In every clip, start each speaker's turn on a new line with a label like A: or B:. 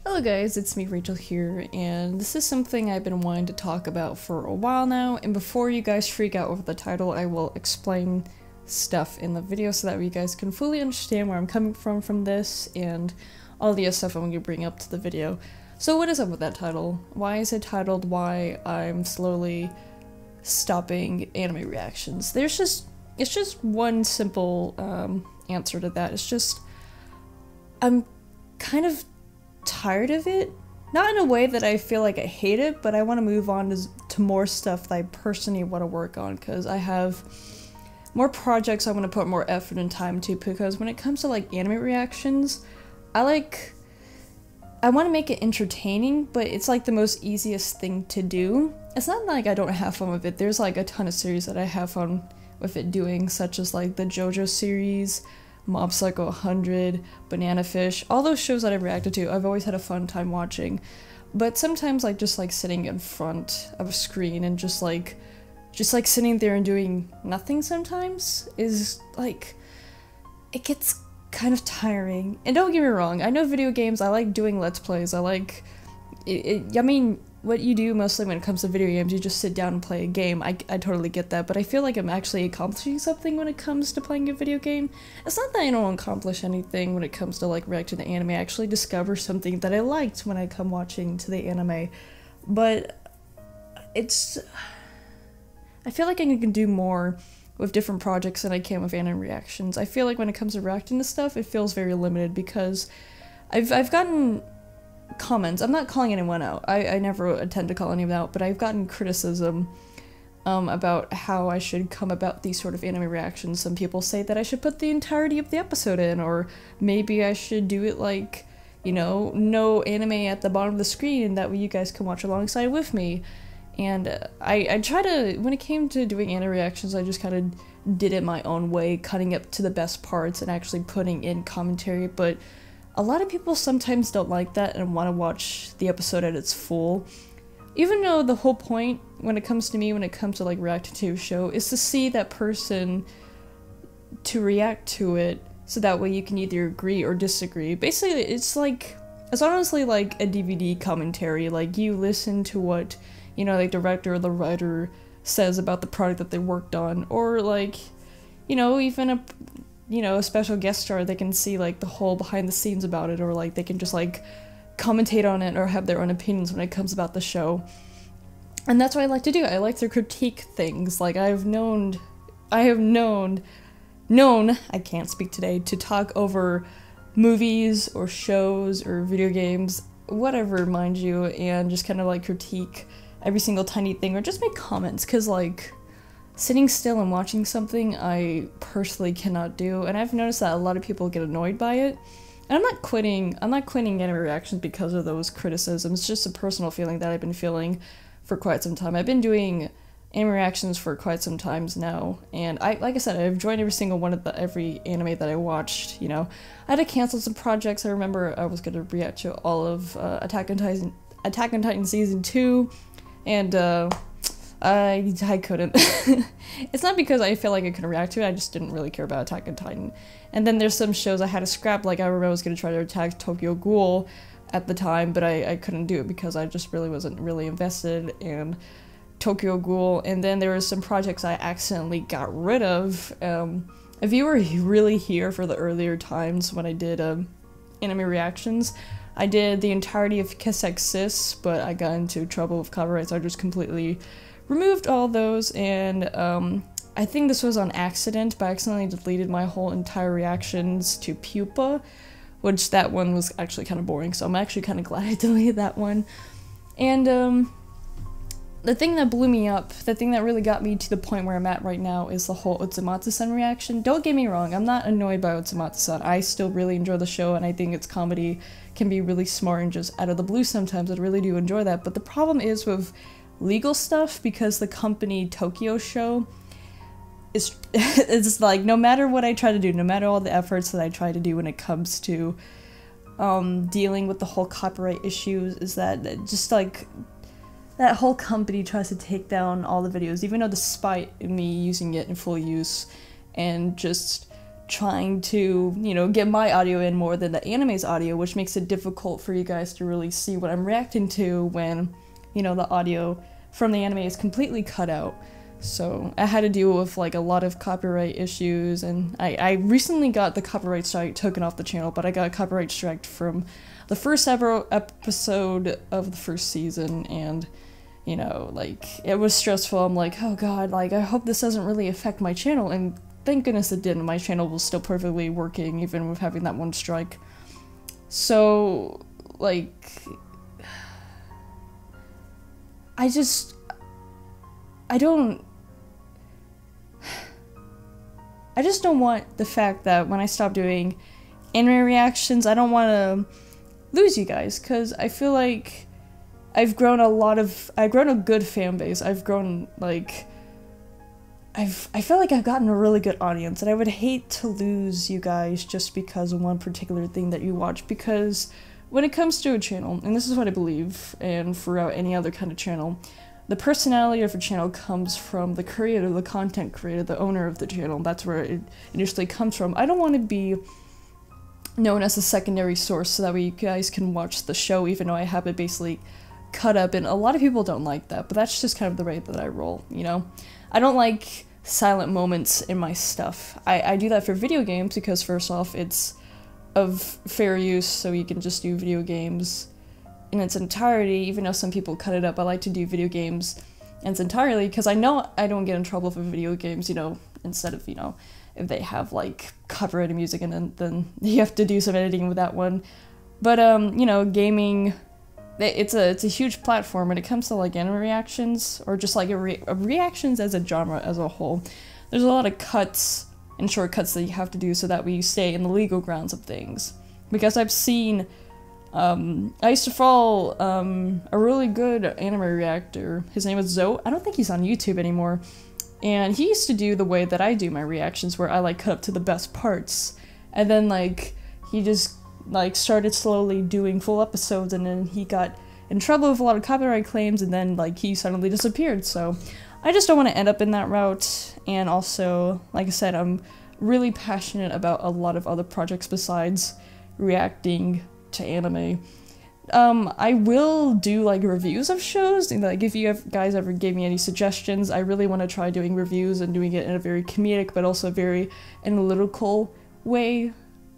A: Hello guys, it's me Rachel here, and this is something I've been wanting to talk about for a while now, and before you guys freak out over the title, I will explain stuff in the video so that you guys can fully understand where I'm coming from this, and all the other stuff I'm going to bring up to the video. So what is up with that title? Why is it titled Why I'm Slowly Stopping Anime Reactions? It's just one simple answer to that. It's just, I'm kind of tired of it. Not in a way that I feel like I hate it, but I want to move on to more stuff that I personally want to work on, because I have more projects I want to put more effort and time to, because when it comes to like anime reactions, I want to make it entertaining, but it's like the most easiest thing to do. It's not like I don't have fun with it. There's like a ton of series that I have fun with it doing, such as like the JoJo series, Mob Psycho 100, Banana Fish, all those shows that I've reacted to, I've always had a fun time watching. But sometimes like just like sitting in front of a screen and just like sitting there and doing nothing sometimes is like, it gets kind of tiring. And don't get me wrong, I know video games, I like doing Let's Plays, I like, I mean, what you do mostly when it comes to video games, you just sit down and play a game. I totally get that, but I feel like I'm actually accomplishing something when it comes to playing a video game. It's not that I don't accomplish anything when it comes to like reacting to anime. I actually discover something that I liked when I come watching to the anime, but I feel like I can do more with different projects than I can with anime reactions. I feel like when it comes to reacting to stuff, it feels very limited, because I've gotten comments. I'm not calling anyone out. I never intend to call anyone out, but I've gotten criticism about how I should come about these sort of anime reactions. Some people say that I should put the entirety of the episode in, or maybe I should do it like, you know, no anime at the bottom of the screen, and that way you guys can watch alongside with me. And I try to, when it came to doing anime reactions, I just kind of did it my own way, cutting up to the best parts and actually putting in commentary, but a lot of people sometimes don't like that and want to watch the episode at its full. Even though the whole point, when it comes to me, when it comes to like reacting to a show, is to see that person to react to it, so that way you can either agree or disagree. Basically, it's honestly like a DVD commentary. Like, you listen to what, you know, the director or the writer says about the product that they worked on, or like, you know, even a special guest star, they can see like the whole behind the scenes about it, or like they can just like commentate on it or have their own opinions when it comes about the show. And that's what I like to do. I like to critique things. Like, I have known, I can't speak today, to talk over movies or shows or video games, whatever, mind you, and just kind of like critique every single tiny thing, or just make comments, because like, sitting still and watching something I personally cannot do, and I've noticed that a lot of people get annoyed by it. And I'm not quitting anime reactions because of those criticisms. It's just a personal feeling that I've been feeling for quite some time. I've been doing anime reactions for quite some times now, and like I said, I've enjoyed every single one of every anime that I watched. You know, I had to cancel some projects. I remember I was gonna react to all of Attack on Titan Season 2, and I couldn't. It's not because I feel like I couldn't react to it, I just didn't really care about Attack on Titan. And then there's some shows I had to scrap, like I remember I was going to try to attack Tokyo Ghoul at the time, but I couldn't do it because I just really wasn't really invested in Tokyo Ghoul. And then there were some projects I accidentally got rid of. If you were really here for the earlier times when I did anime reactions, I did the entirety of Kiss X Sis, but I got into trouble with copyright, so I just completely removed all those, and I think this was on accident, but I accidentally deleted my whole entire reactions to Pupa, which that one was actually kind of boring, so I'm actually kind of glad I deleted that one. And the thing that blew me up, the thing that really got me to the point where I'm at right now, is the whole Utsumatsu-san reaction. Don't get me wrong, I'm not annoyed by Utsumatsu-san. I still really enjoy the show, and I think its comedy can be really smart and just out of the blue sometimes. I really do enjoy that, but the problem is with legal stuff, because the company Tokyo Show is it's like, no matter what I try to do, no matter all the efforts that I try to do when it comes to dealing with the whole copyright issues, is that just like that whole company tries to take down all the videos, even though despite me using it in full use and just trying to, you know, get my audio in more than the anime's audio, which makes it difficult for you guys to really see what I'm reacting to when, you know, the audio from the anime is completely cut out. So I had to deal with like a lot of copyright issues, and I recently got the copyright strike taken off the channel, but I got a copyright strike from the first ever episode of the first season, and you know, like, it was stressful. I'm like, oh god, like, I hope this doesn't really affect my channel, and thank goodness it didn't. My channel was still perfectly working even with having that one strike. So, like, I just don't want the fact that when I stop doing anime reactions, I don't want to lose you guys, because I feel like I've grown a good fan base. I've grown, like, I feel like I've gotten a really good audience, and I would hate to lose you guys just because of one particular thing that you watch, because when it comes to a channel, and this is what I believe, and throughout any other kind of channel, the personality of a channel comes from the creator, the content creator, the owner of the channel. That's where it initially comes from. I don't want to be known as a secondary source so that way you guys can watch the show, even though I have it basically cut up, and a lot of people don't like that, but that's just kind of the way that I roll, you know? I don't like silent moments in my stuff. I do that for video games because, first off, it's of fair use, so you can just do video games in its entirety. Even though some people cut it up, I like to do video games in its entirety because I know I don't get in trouble for video games, you know, instead of, you know, if they have like copyrighted music and then you have to do some editing with that one. But you know, gaming, it's a huge platform when it comes to like anime reactions, or just like reactions as a genre as a whole. There's a lot of cuts and shortcuts that you have to do so that we stay in the legal grounds of things. Because I've seen, I used to follow a really good anime reactor. His name was Zoe. I don't think he's on YouTube anymore. And he used to do the way that I do my reactions, where I like cut up to the best parts. And then like he just like started slowly doing full episodes, and then he got in trouble with a lot of copyright claims, and then like he suddenly disappeared. So I just don't want to end up in that route. And also, like I said, I'm really passionate about a lot of other projects besides reacting to anime. I will do like reviews of shows, and like if you guys ever gave me any suggestions, I really want to try doing reviews and doing it in a very comedic but also very analytical way.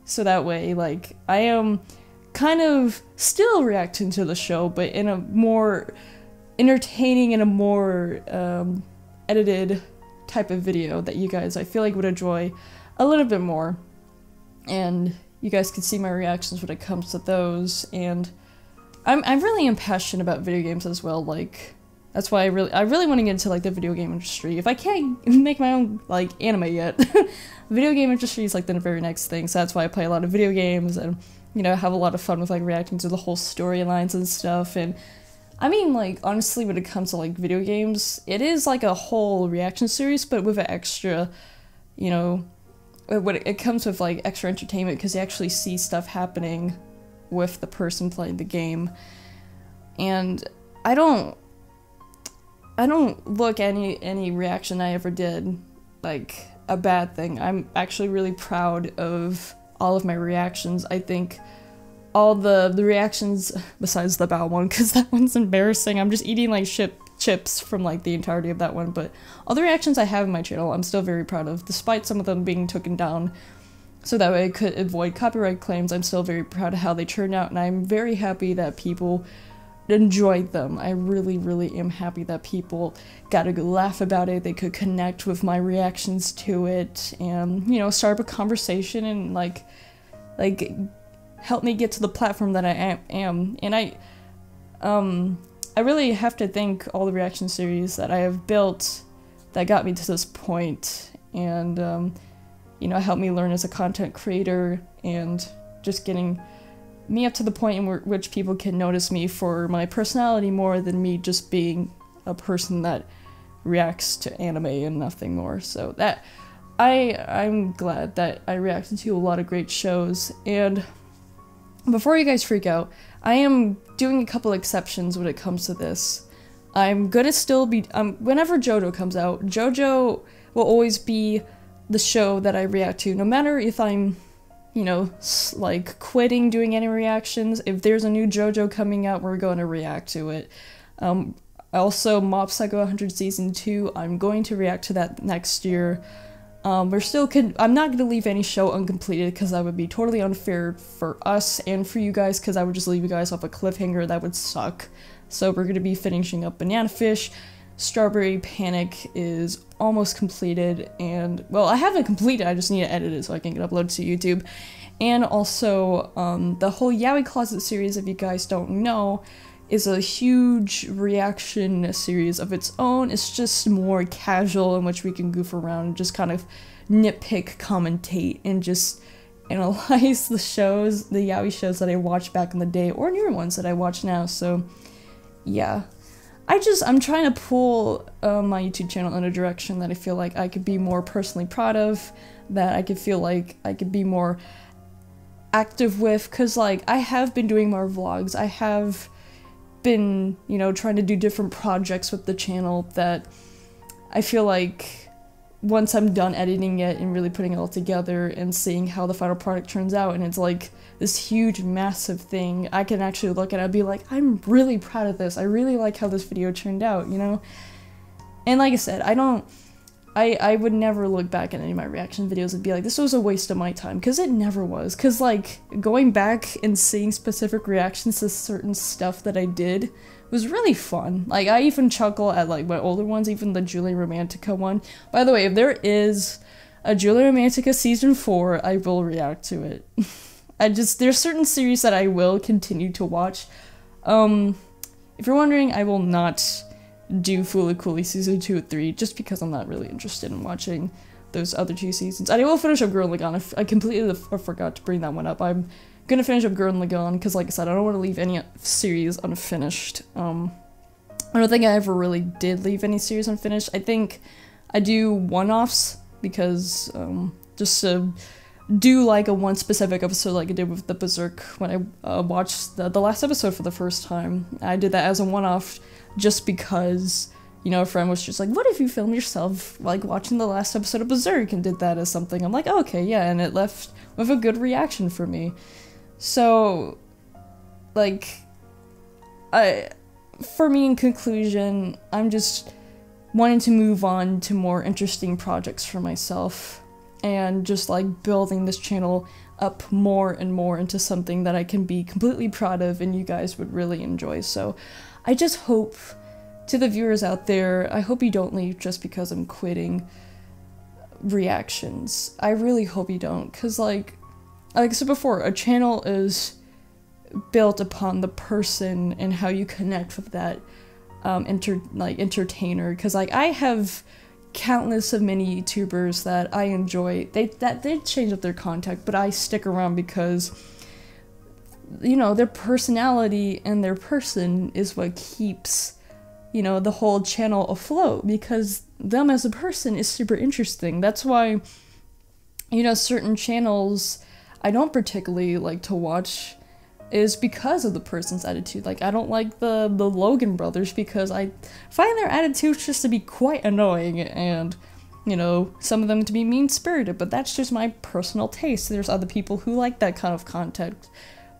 A: So that way, like, I am kind of still reacting to the show, but in a more entertaining and a more edited type of video that you guys, I feel like, would enjoy a little bit more. And you guys can see my reactions when it comes to those. And I really am passionate about video games as well. Like, that's why I really want to get into like the video game industry. If I can't make my own like anime yet, video game industry is like the very next thing. So that's why I play a lot of video games, and you know, have a lot of fun with like reacting to the whole storylines and stuff. And I mean, like, honestly, when it comes to like video games, it is like a whole reaction series, but with an extra, you know, when it comes with like extra entertainment, because you actually see stuff happening with the person playing the game. And I don't look any reaction I ever did like a bad thing. I'm actually really proud of all of my reactions. I think all the reactions, besides the bow one, because that one's embarrassing. I'm just eating like chips from like the entirety of that one, but all the reactions I have in my channel I'm still very proud of, despite some of them being taken down so that way I could avoid copyright claims. I'm still very proud of how they turned out, and I'm very happy that people enjoyed them. I really am happy that people got a good laugh about it, they could connect with my reactions to it, and, you know, start a conversation and like help me get to the platform that I am. And I really have to thank all the reaction series that I have built that got me to this point, and you know, helped me learn as a content creator, and just getting me up to the point in which people can notice me for my personality more than me just being a person that reacts to anime and nothing more. So that I'm glad that I reacted to a lot of great shows. And before you guys freak out, I am doing a couple exceptions when it comes to this. I'm gonna still be whenever JoJo comes out, JoJo will always be the show that I react to, no matter if I'm, you know, like quitting doing any reactions. If there's a new JoJo coming out, we're going to react to it. Also, Mob Psycho 100 Season 2, I'm going to react to that next year. I'm not going to leave any show uncompleted because that would be totally unfair for us and for you guys, because I would just leave you guys off a cliffhanger. That would suck. So we're going to be finishing up Banana Fish. Strawberry Panic is almost completed, and, well, I haven't completed, I just need to edit it so I can get uploaded to YouTube. And also, the whole Yaoi Closet series, if you guys don't know, is a huge reaction series of its own. It's just more casual, in which we can goof around and just kind of nitpick, commentate, and just analyze the shows, the yaoi shows that I watched back in the day, or newer ones that I watch now. So yeah, I'm trying to pull my YouTube channel in a direction that I feel like I could be more personally proud of, that I could feel like I could be more active with, because like I have been doing more vlogs, I have been, you know, trying to do different projects with the channel that I feel like once I'm done editing it and really putting it all together and seeing how the final product turns out, and it's like this huge massive thing, I can actually look at it and be like, I'm really proud of this, I really like how this video turned out, you know? And like I said, I would never look back at any of my reaction videos and be like, this was a waste of my time, because it never was. Because, like, going back and seeing specific reactions to certain stuff that I did was really fun. Like, I even chuckle at, like, my older ones, even the Julia Romantica one. By the way, if there is a Julia Romantica Season 4, I will react to it. There's certain series that I will continue to watch. If you're wondering, I will not do Fooly Cooly Season 2 and 3, just because I'm not really interested in watching those other 2 seasons. And I will finish up Gurren Lagann. I completely forgot to bring that one up. I'm gonna finish up Gurren Lagann, because like I said, I don't want to leave any series unfinished. I don't think I ever really did leave any series unfinished. I think I do one-offs, because, just to do like a one specific episode like I did with the Berserk when I watched the last episode for the first time. I did that as a one-off, just because, you know, a friend was just like, what if you filmed yourself, like, watching the last episode of Berserk, and did that as something? I'm like, oh, okay, yeah, and it left with a good reaction for me. So, like, for me, in conclusion, I'm just wanting to move on to more interesting projects for myself, and just, like, building this channel up more and more into something that I can be completely proud of and you guys would really enjoy. So I just hope, to the viewers out there, I hope you don't leave just because I'm quitting reactions. I really hope you don't, because like I said before, a channel is built upon the person and how you connect with that entertainer. Because like I have countless of many YouTubers that I enjoy, they change up their content, but I stick around because, you know, their personality and their person is what keeps, you know, the whole channel afloat, because them as a person is super interesting. That's why, you know, certain channels I don't particularly like to watch is because of the person's attitude. Like, I don't like the Logan brothers, because I find their attitudes just to be quite annoying, and, you know, some of them to be mean-spirited, but that's just my personal taste. There's other people who like that kind of content,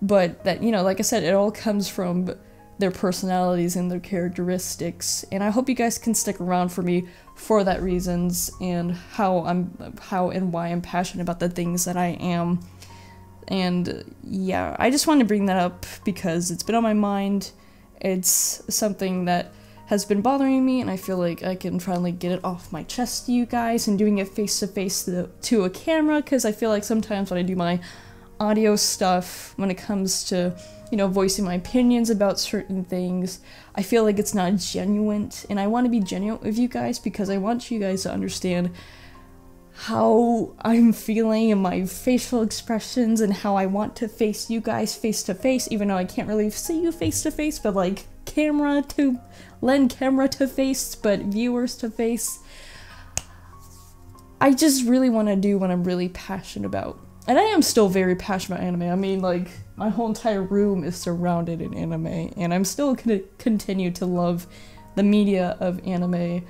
A: but that, you know, like I said, it all comes from their personalities and their characteristics, and I hope you guys can stick around for me for that reasons, and how and why I'm passionate about the things that I am. And yeah, I just wanted to bring that up because it's been on my mind. It's something that has been bothering me, and I feel like I can finally get it off my chest to you guys, and doing it face to face to a camera, because I feel like sometimes when I do my audio stuff, when it comes to, you know, voicing my opinions about certain things, I feel like it's not genuine, and I want to be genuine with you guys because I want you guys to understand how I'm feeling and my facial expressions, and how I want to face you guys face to face, even though I can't really see you face to face, but like camera to face, but viewers to face. I just really want to do what I'm really passionate about. And I am still very passionate about anime. I mean, like, my whole entire room is surrounded in anime, and I'm still gonna continue to love the media of anime.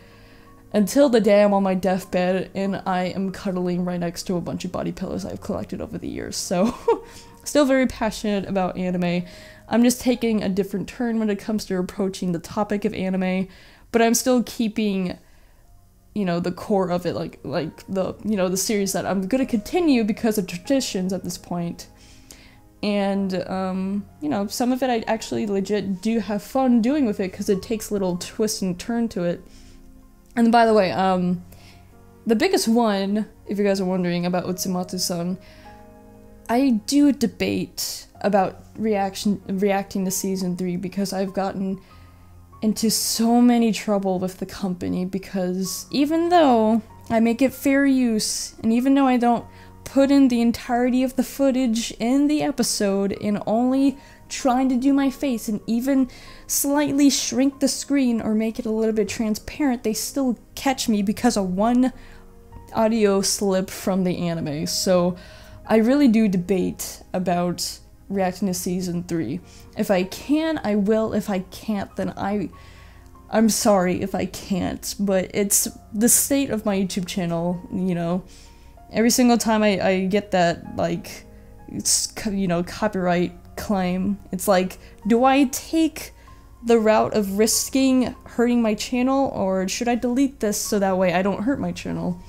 A: until the day I'm on my deathbed and I am cuddling right next to a bunch of body pillows I've collected over the years. So, still very passionate about anime. I'm just taking a different turn when it comes to approaching the topic of anime, but I'm still keeping, you know, the core of it, like the, you know, the series that I'm gonna continue because of traditions at this point. And, you know, some of it I actually legit do have fun doing with it because it takes a little twist and turn to it. And by the way, the biggest one, if you guys are wondering about Utsumatsu-san, I do debate about reacting to season 3 because I've gotten into so many trouble with the company because even though I make it fair use, and even though I don't put in the entirety of the footage in the episode and only trying to do my face and even slightly shrink the screen or make it a little bit transparent, they still catch me because of one audio slip from the anime. So I really do debate about reacting to season 3. If I can, I will. If I can't, then I'm sorry if I can't, but it's the state of my YouTube channel, you know. Every single time I get that, like, it's, you know, copyright claim, it's like, do I take the route of risking hurting my channel, or should I delete this so that way I don't hurt my channel?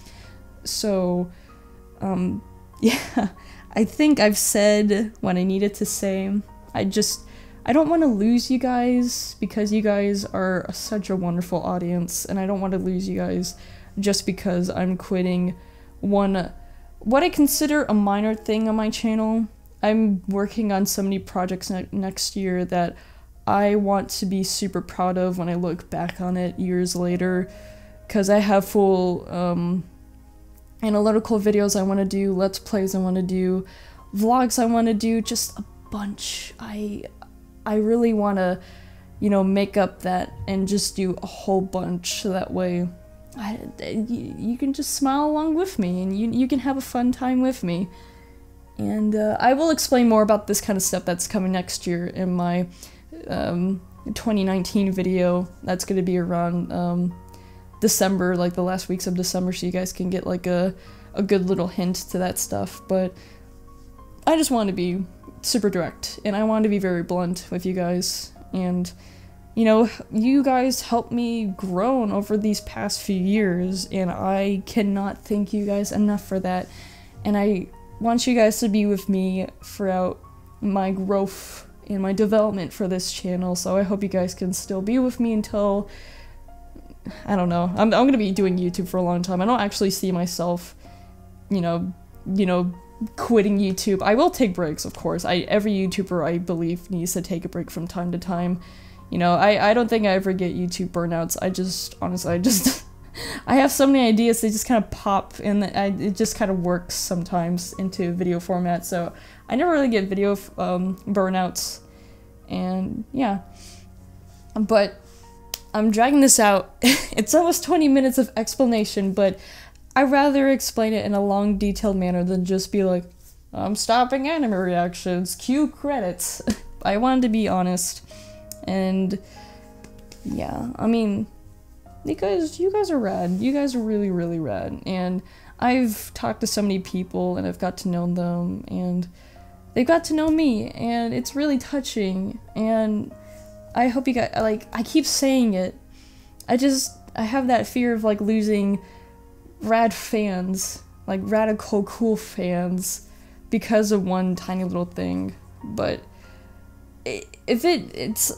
A: So, yeah, I think I've said what I needed to say. I don't want to lose you guys because you guys are such a wonderful audience, and I don't want to lose you guys just because I'm quitting what I consider a minor thing on my channel. I'm working on so many projects next year that I want to be super proud of when I look back on it years later, because I have full analytical videos I want to do, let's plays I want to do, vlogs I want to do, just a bunch. I really want to, you know, make up that and just do a whole bunch so that way you can just smile along with me and you can have a fun time with me. And I will explain more about this kind of stuff that's coming next year in my 2019 video that's going to be around December, like the last weeks of December, so you guys can get like a good little hint to that stuff. But I just want to be super direct, and I want to be very blunt with you guys, and you know, you guys helped me grow over these past few years, and I cannot thank you guys enough for that, and I want you guys to be with me throughout my growth and my development for this channel, so I hope you guys can still be with me until, I don't know, I'm gonna be doing YouTube for a long time. I don't actually see myself, you know, quitting YouTube. I will take breaks, of course. Every YouTuber, I believe, needs to take a break from time to time. You know, I don't think I ever get YouTube burnouts. Honestly, I have so many ideas, they just kind of pop, and it just kind of works sometimes into video format, so I never really get video burnouts, and yeah. But I'm dragging this out. It's almost 20 minutes of explanation, but I'd rather explain it in a long, detailed manner than just be like, I'm stopping anime reactions, cue credits. I wanted to be honest, and yeah, I mean, you guys are rad. You guys are really, really rad, and I've talked to so many people, and I've got to know them, and they've got to know me, and it's really touching, and I hope you guys, like, I keep saying it, I have that fear of, like, losing rad fans, like, radical cool fans, because of one tiny little thing, but it's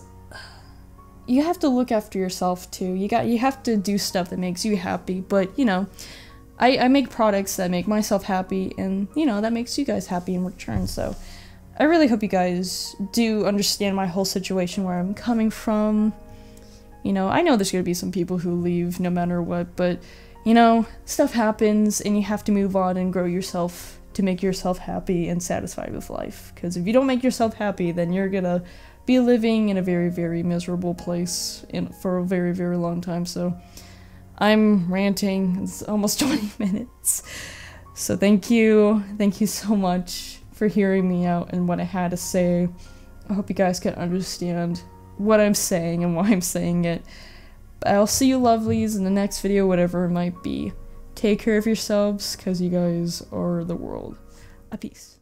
A: you have to look after yourself too. You have to do stuff that makes you happy, but you know, I make products that make myself happy, and you know, that makes you guys happy in return. So I really hope you guys do understand my whole situation, where I'm coming from. You know, I know there's gonna be some people who leave no matter what, but you know, stuff happens and you have to move on and grow yourself to make yourself happy and satisfied with life. Because if you don't make yourself happy, then you're gonna be living in a very, very miserable place for a very, very long time. So I'm ranting. It's almost 20 minutes. So thank you so much for hearing me out and what I had to say. I hope you guys can understand what I'm saying and why I'm saying it. But I'll see you lovelies in the next video, whatever it might be. Take care of yourselves, because you guys are the world. A peace.